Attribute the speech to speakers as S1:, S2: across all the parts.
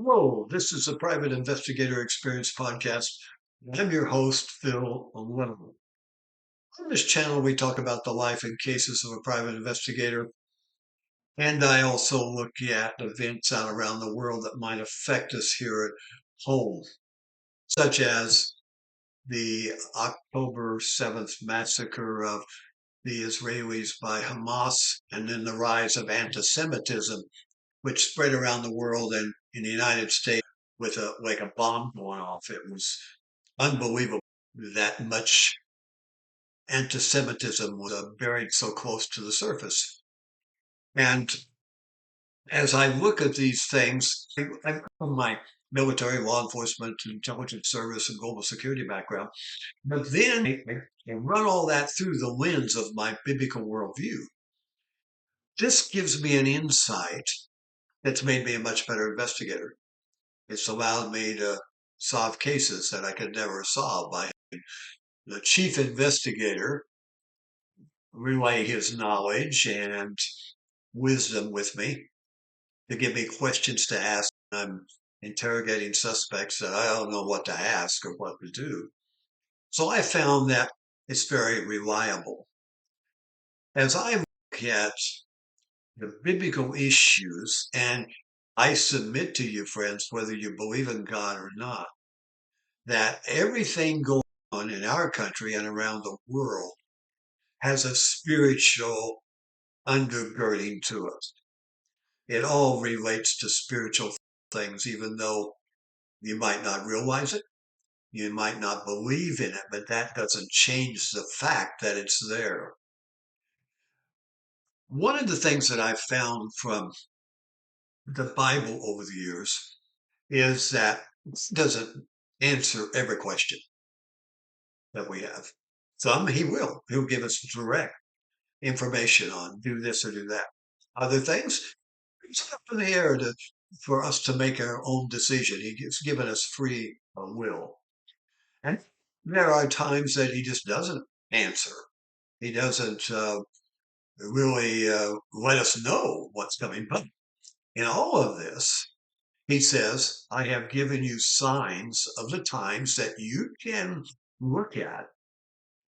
S1: Hello, this is the Private Investigator Experience Podcast. I'm your host, Phil Little. On this channel, we talk about the life and cases of a private investigator, and I also look at events out around the world that might affect us here at home, such as the October 7th massacre of the Israelis by Hamas, and then the rise of anti-Semitism, which spread around the world and in the United States with a bomb going off. It was unbelievable that much anti-Semitism was buried so close to the surface. And as I look at these things, I'm from my military, law enforcement, intelligence service, and global security background, but then I run all that through the lens of my biblical worldview. This gives me an insight that's made me a much better investigator. It's allowed me to solve cases that I could never solve by the chief investigator relay his knowledge and wisdom with me to give me questions to ask. I'm interrogating suspects that I don't know what to ask or what to do. So I found that it's very reliable. As I look at the biblical issues, and I submit to you, friends, whether you believe in God or not, that everything going on in our country and around the world has a spiritual undergirding to it. It all relates to spiritual things, even though you might not realize it, you might not believe in it, but that doesn't change the fact that it's there. One of the things that I've found from the Bible over the years is that it doesn't answer every question that we have. Some he will. He'll give us direct information on do this or do that. Other things, it's up in the air for us to make our own decision. He's given us free will. And there are times that he just doesn't answer. He doesn't really let us know what's coming. But in all of this, he says, I have given you signs of the times that you can look at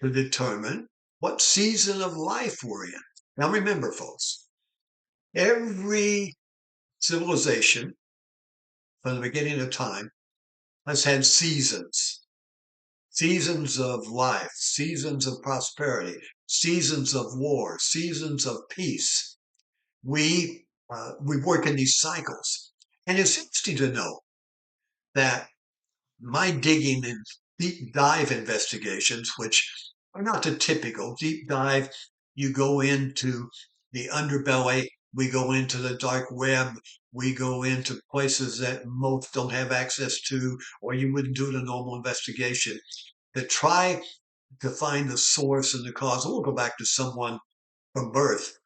S1: to determine what season of life we're in. Now, remember, folks, every civilization from the beginning of time has had seasons. Seasons of life, seasons of prosperity, seasons of war, seasons of peace. We work in these cycles, and it's interesting to know that my digging and deep dive investigations, which are not the typical deep dive, you go into the underbelly, we go into the dark web, we go into places that most don't have access to, or you wouldn't do a normal investigation to try to find the source and the cause. We'll go back to someone from birth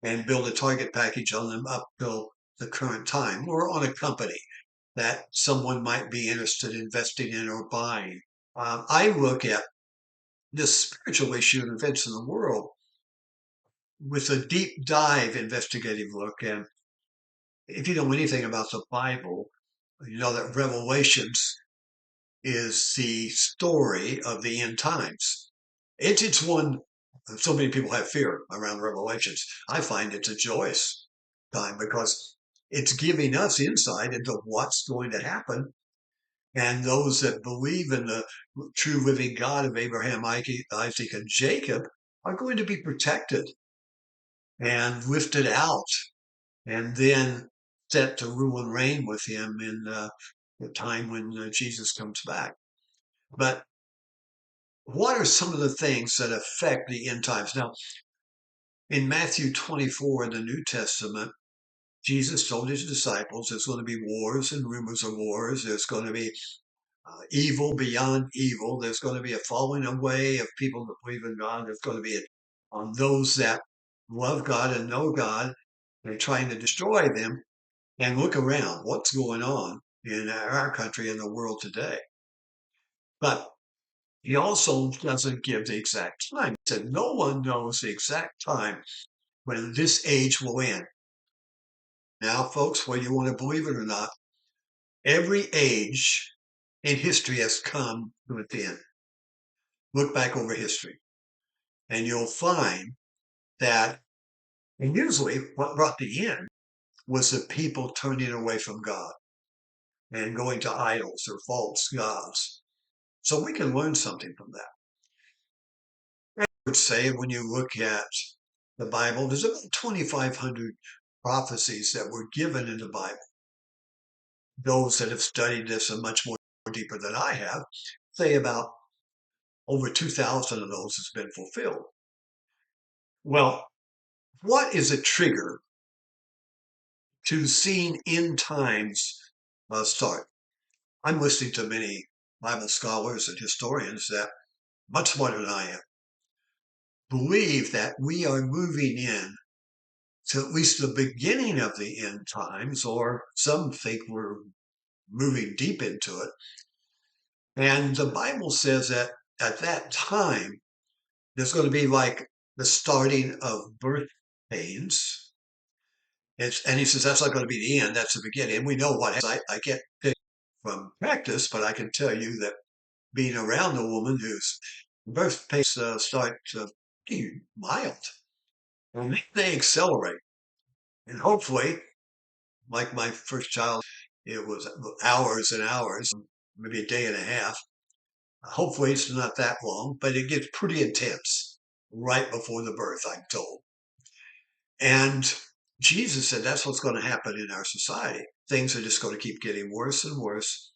S1: and build a target package on them up till the current time, or on a company that someone might be interested in investing in or buying. I look at this spiritual issue and events in the world with a deep dive investigative look. And if you know anything about the Bible, you know that Revelations is the story of the end times. It's one so many people have fear around Revelations. I find it's a joyous time because it's giving us insight into what's going to happen. And those that believe in the true living God of Abraham, Isaac, and Jacob are going to be protected and lifted out and then set to rule and reign with him in the time when Jesus comes back. But what are some of the things that affect the end times? Now, in Matthew 24 in the New Testament, Jesus told his disciples there's going to be wars and rumors of wars. There's going to be evil beyond evil. There's going to be a falling away of people that believe in God. There's going to be on those that love God and know God. They're trying to destroy them. And look around. What's going on in our country and the world today? But he also doesn't give the exact time. He said no one knows the exact time when this age will end. Now, folks, whether you want to believe it or not, Every age in history has come to its end. Look back over history, and you'll find that, and usually what brought the end was the people turning away from God and going to idols or false gods. So we can learn something from that. I would say when you look at the Bible, there's about 2,500 prophecies that were given in the Bible. Those that have studied this are much more deeper than I have say about over 2,000 of those has been fulfilled. Well, what is a trigger to seeing end times start? I'm listening to many Bible scholars and historians that, much smarter than I am, believe that we are moving in to at least the beginning of the end times, or some think we're moving deep into it. And the Bible says that at that time, there's going to be like the starting of birth pains. And he says that's not going to be the end, that's the beginning. And we know what happens. I get it from practice, but I can tell you that being around a woman whose birth pains start to be mild, and they accelerate. And hopefully, like my first child, it was hours and hours, maybe a day and a half. Hopefully, it's not that long, but it gets pretty intense right before the birth, I'm told. And Jesus said that's what's going to happen in our society. Things are just going to keep getting worse and worse.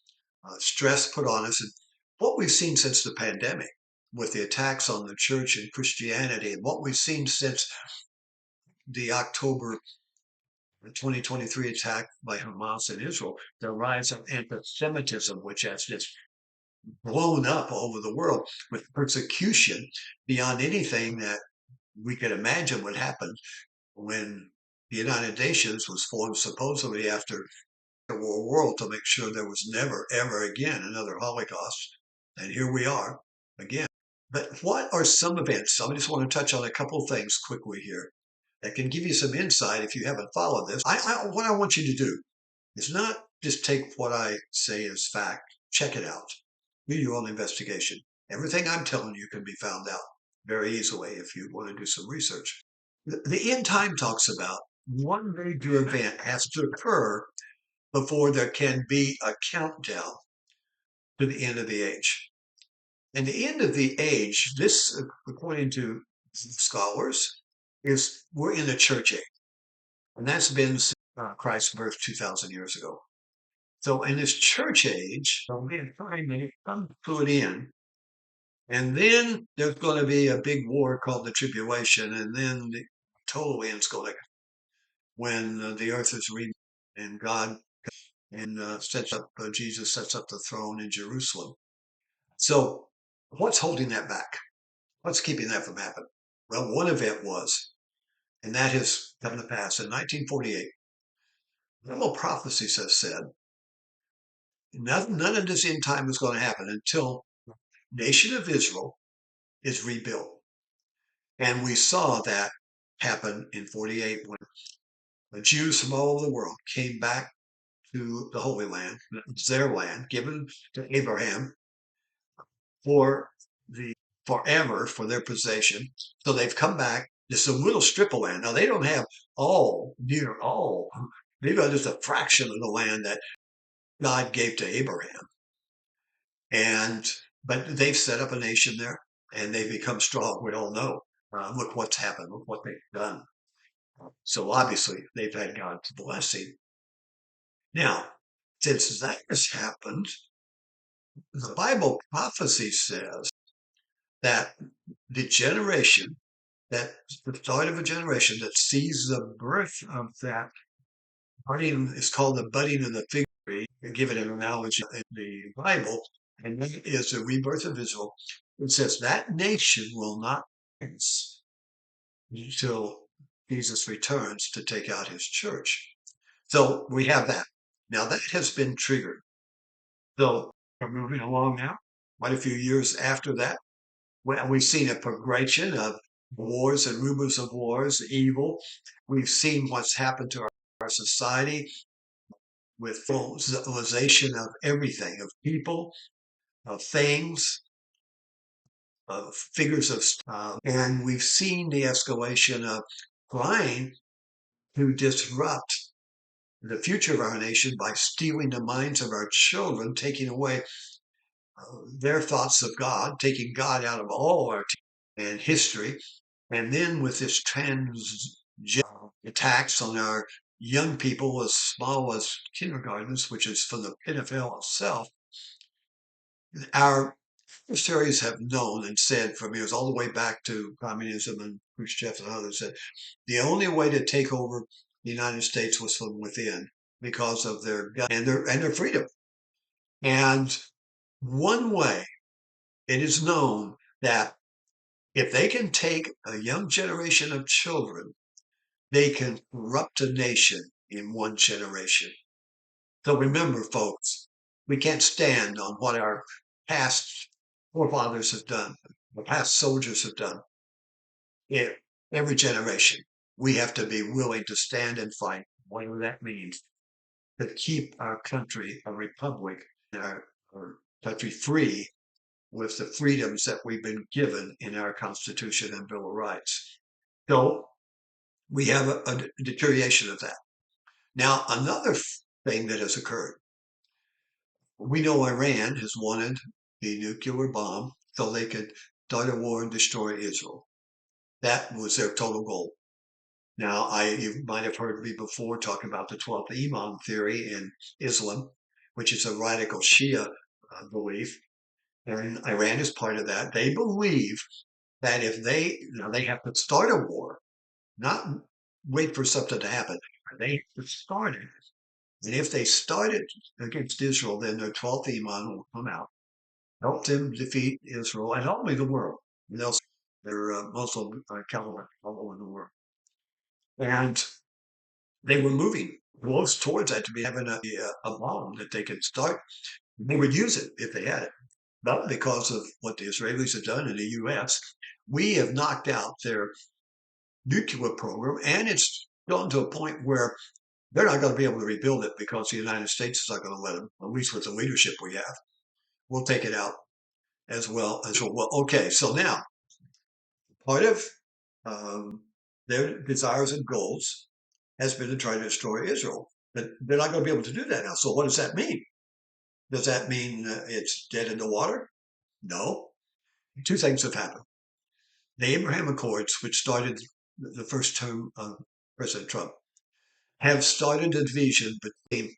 S1: Stress put on us. And what we've seen since the pandemic with the attacks on the church and Christianity, and what we've seen since the October 2023 attack by Hamas in Israel, the rise of anti-Semitism, which has just blown up all over the world with persecution beyond anything that we could imagine would happen when the United Nations was formed supposedly after the World War to make sure there was never, ever again another Holocaust. And here we are again. But what are some events? I just want to touch on a couple of things quickly here that can give you some insight if you haven't followed this. What I want you to do is not just take what I say as fact, check it out, do your own investigation. Everything I'm telling you can be found out very easily if you want to do some research. The end time talks about one major event has to occur before there can be a countdown to the end of the age. And the end of the age, this, according to scholars, is we're in the church age. And that's been since Christ's birth 2,000 years ago. So in this church age, there'll be a time that it comes to an end. And then there's going to be a big war called the tribulation. And then the total end's going to when the earth is reborn and God and sets up, Jesus sets up the throne in Jerusalem. So what's holding that back? What's keeping that from happening? Well, one event was, and that has come to pass in 1948. Bible prophecies have said none of this end time is going to happen until the nation of Israel is rebuilt. And we saw that happen in 48 when the Jews from all over the world came back to the Holy Land, their land, given to Abraham for the forever for their possession. So they've come back. Just a little strip of land. Now they don't have near all. They've got just a fraction of the land that God gave to Abraham. But they've set up a nation there and they've become strong. We all know. Look what's happened. Look what they've done. So obviously they've had God's blessing. Now, since that has happened, the Bible prophecy says that the generation, that the start of a generation that sees the birth of that budding is called the budding of the fig tree. Give it an analogy in the Bible, and that is the rebirth of Israel. It says that nation will not rise until Jesus returns to take out his church. So we have that. Now that has been triggered. So we're moving along now. Quite a few years after that, we've seen a progression of wars and rumors of wars, evil. We've seen what's happened to our society. with civilization of everything, of people, of things, of figures of, and we've seen the escalation of trying to disrupt the future of our nation by stealing the minds of our children, taking away their thoughts of God, taking God out of all our and history, and then with this attacks on our young people as small as kindergartens, which is from the NFL itself, our adversaries have known and said from years all the way back to communism and Khrushchev and others that the only way to take over the United States was from within because of their gun and their freedom. And one way it is known that if they can take a young generation of children, they can corrupt a nation in one generation. So remember, folks, we can't stand on what our past forefathers have done, the past soldiers have done. In every generation, we have to be willing to stand and fight, whatever that means, to keep our country a republic, our country free with the freedoms that we've been given in our Constitution and Bill of Rights. So we have a deterioration of that. Now, another thing that has occurred, we know Iran has wanted the nuclear bomb so they could start a war and destroy Israel. That was their total goal. Now, you might have heard me before talk about the 12th Imam theory in Islam, which is a radical Shia belief, and Iran is part of that. They believe that if they have to start a war, not wait for something to happen. They have to start it. And if they start it against Israel, then their 12th Imam will come out, help them defeat Israel and ultimately the world. And they're Muslim Calvinists all over the world. And they were moving close towards that to be having a bomb that they could start. They would use it if they had it. But because of what the Israelis have done in the U.S., we have knocked out their nuclear program, and it's gone to a point where they're not going to be able to rebuild it because the United States is not going to let them, at least with the leadership we have. We'll take it out as well. Okay, so now part of their desires and goals has been to try to destroy Israel. But they're not going to be able to do that now. So what does that mean? Does that mean it's dead in the water? No. Two things have happened. The Abraham Accords, which started the first term of President Trump, have started a division between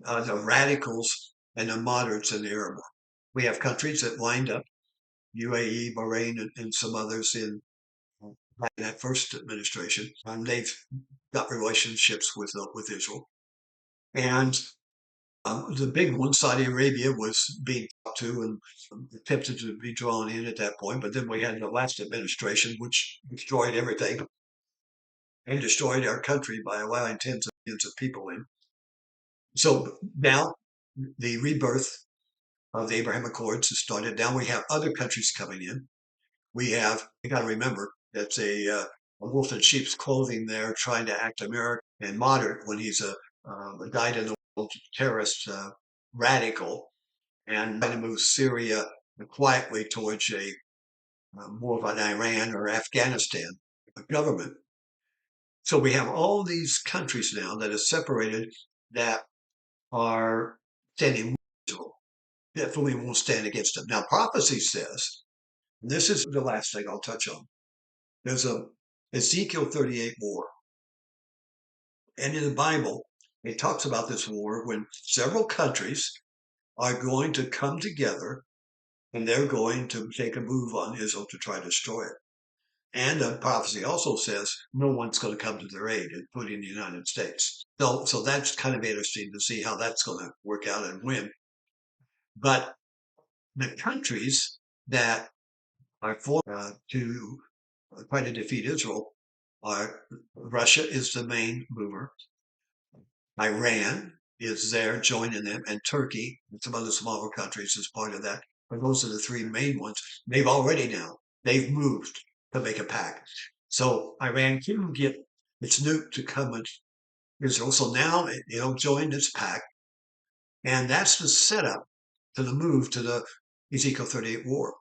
S1: the radicals and the moderates in the Arab world. We have countries that lined up, UAE, Bahrain, and some others in that first administration, and they've got relationships with Israel. And the big one, Saudi Arabia, was being talked to and attempted to be drawn in at that point. But then we had the last administration, which destroyed everything and destroyed our country by allowing tens of millions of people in. So now the rebirth of the Abraham Accords has started. Now we have other countries coming in. You got to remember, that's a wolf in sheep's clothing there, trying to act American and moderate when he's a dyed in the world terrorist radical, and trying to move Syria quietly towards a more of an Iran or Afghanistan government. So we have all these countries now that are separated that are standing with Israel. Definitely won't stand against them. Now, prophecy says, and this is the last thing I'll touch on. There's a Ezekiel 38 war. And in the Bible, it talks about this war when several countries are going to come together and they're going to take a move on Israel to try to destroy it. And the prophecy also says no one's going to come to their aid, including the United States. So that's kind of interesting to see how that's going to work out and win. But the countries that are for to try to defeat Israel are Russia is the main mover. Iran is there joining them, and Turkey and some other smaller countries as part of that. But those are the three main ones. They've moved to make a pact. So Iran can get its nuke to come and Israel. So now joined its pact, and that's the setup to the move to the Ezekiel 38 war.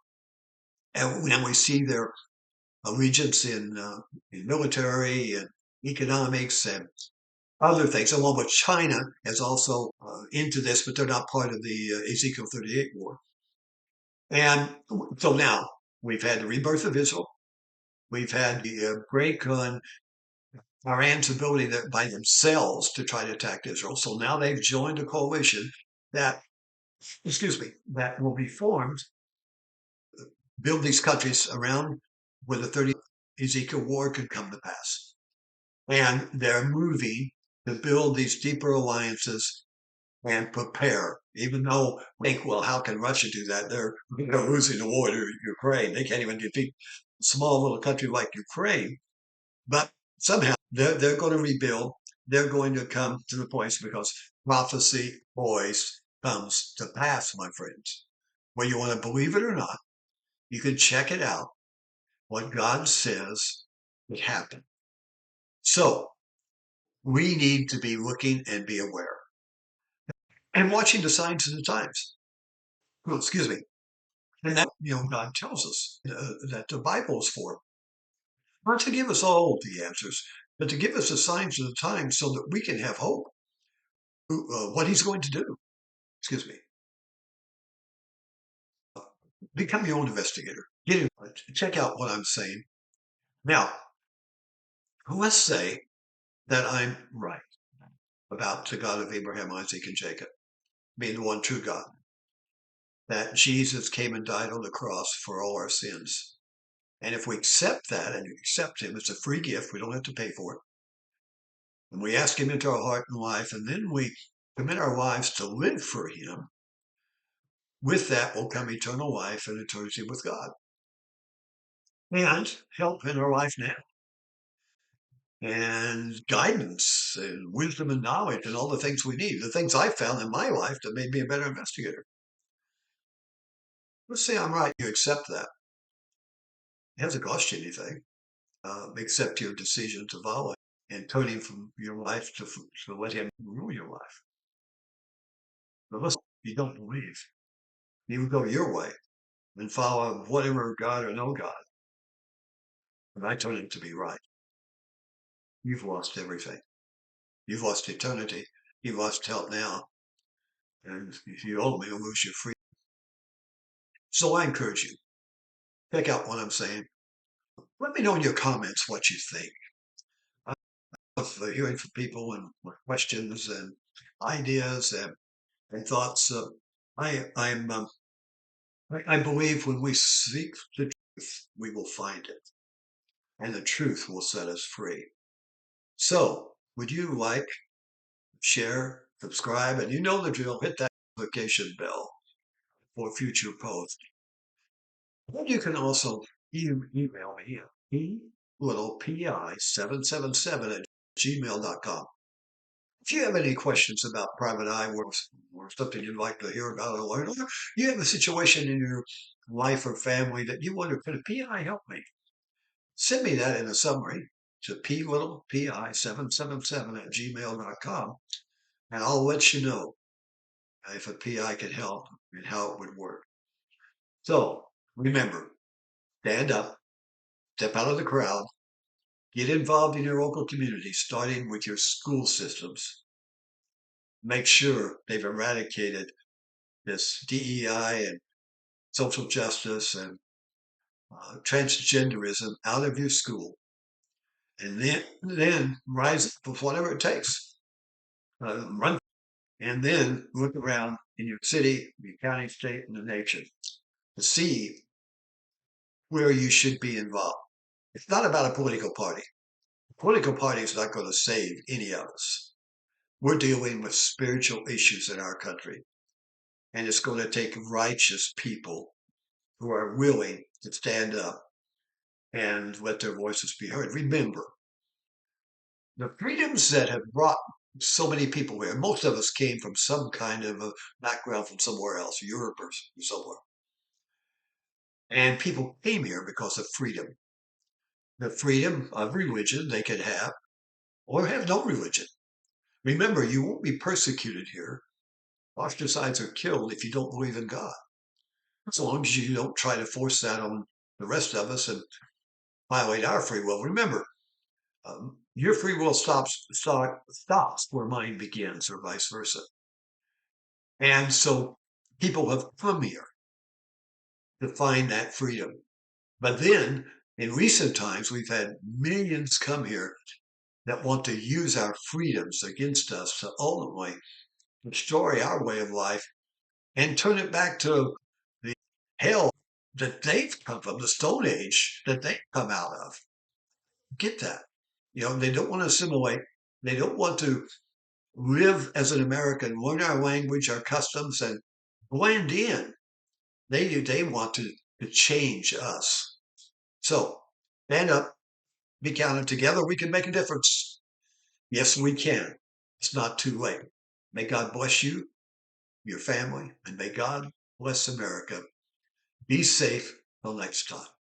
S1: And now we see their allegiance in military and economics and other things, along with China is also into this, but they're not part of the Ezekiel 38 war. And so now we've had the rebirth of Israel. We've had the break on Iran's ability by themselves to try to attack Israel. So now they've joined a coalition that, excuse me, that will be formed, build these countries around where the 30 Ezekiel war could come to pass. And they're moving to build these deeper alliances and prepare. Even though we think, well, how can Russia do that? They're losing the war to Ukraine. They can't even defeat a small little country like Ukraine. But somehow they're going to rebuild. They're going to come to the point because prophecy always comes to pass, my friends. Whether you want to believe it or not, you can check it out. What God says would happen. So we need to be looking and be aware and watching the signs of the times. Well, excuse me. And that, God tells us that the Bible is for. Not to give us all the answers, but to give us the signs of the times so that we can have hope. What he's going to do. Excuse me. Become your own investigator. Check out what I'm saying. Now, let's say that I'm right about the God of Abraham, Isaac, and Jacob being the one true God. That Jesus came and died on the cross for all our sins. And if we accept that and accept him, it's a free gift. We don't have to pay for it. And we ask him into our heart and life, and then we commit our lives to live for him. With that will come eternal life and eternity with God. And help in our life now. And guidance and wisdom and knowledge and all the things we need. The things I found in my life that made me a better investigator. Let's say I'm right. You accept that. It hasn't cost you anything. Except your decision to follow and turning from your life to let him rule your life. But listen, you don't believe. You go your way and follow whatever God or no God. And I turn it to be right. You've lost everything. You've lost eternity. You've lost help now. And if you ultimately lose your freedom. So I encourage you, check out what I'm saying. Let me know in your comments what you think. I love hearing from people and questions and ideas and thoughts. I believe when we seek the truth, we will find it, and the truth will set us free. So, would you like, share, subscribe, and you know the drill, hit that notification bell for future posts. And you can also email me at pi777 at gmail.com. If you have any questions about private eye work or something you'd like to hear about or learn, or you have a situation in your life or family that you wonder, could a PI help me? Send me that in a summary to pi777 at gmail.com, and I'll let you know if a PI can help and how it would work. So remember, stand up, step out of the crowd, get involved in your local community, starting with your school systems. Make sure they've eradicated this DEI and social justice and transgenderism out of your school, and then rise up with whatever it takes. Run, and then look around in your city, your county, state, and the nation to see where you should be involved. It's not about a political party. A political party is not going to save any of us. We're dealing with spiritual issues in our country, and it's going to take righteous people who are willing to stand up and let their voices be heard. Remember, the freedoms that have brought so many people here, most of us came from some kind of a background from somewhere else, Europe or somewhere. And people came here because of freedom. The freedom of religion they could have or have no religion. Remember, you won't be persecuted here. Ostracized or killed if you don't believe in God. As long as you don't try to force that on the rest of us and violate our free will. Remember, your free will stops where mine begins, or vice versa. And so people have come here to find that freedom. But then in recent times, we've had millions come here that want to use our freedoms against us to ultimately destroy our way of life and turn it back to the hell that they've come from, the Stone Age that they've come out of. Get that. They don't want to assimilate. They don't want to live as an American, learn our language, our customs, and blend in. They want to change us. So stand up, be counted together. We can make a difference. Yes, we can. It's not too late. May God bless you, your family, and may God bless America. Be safe till next time.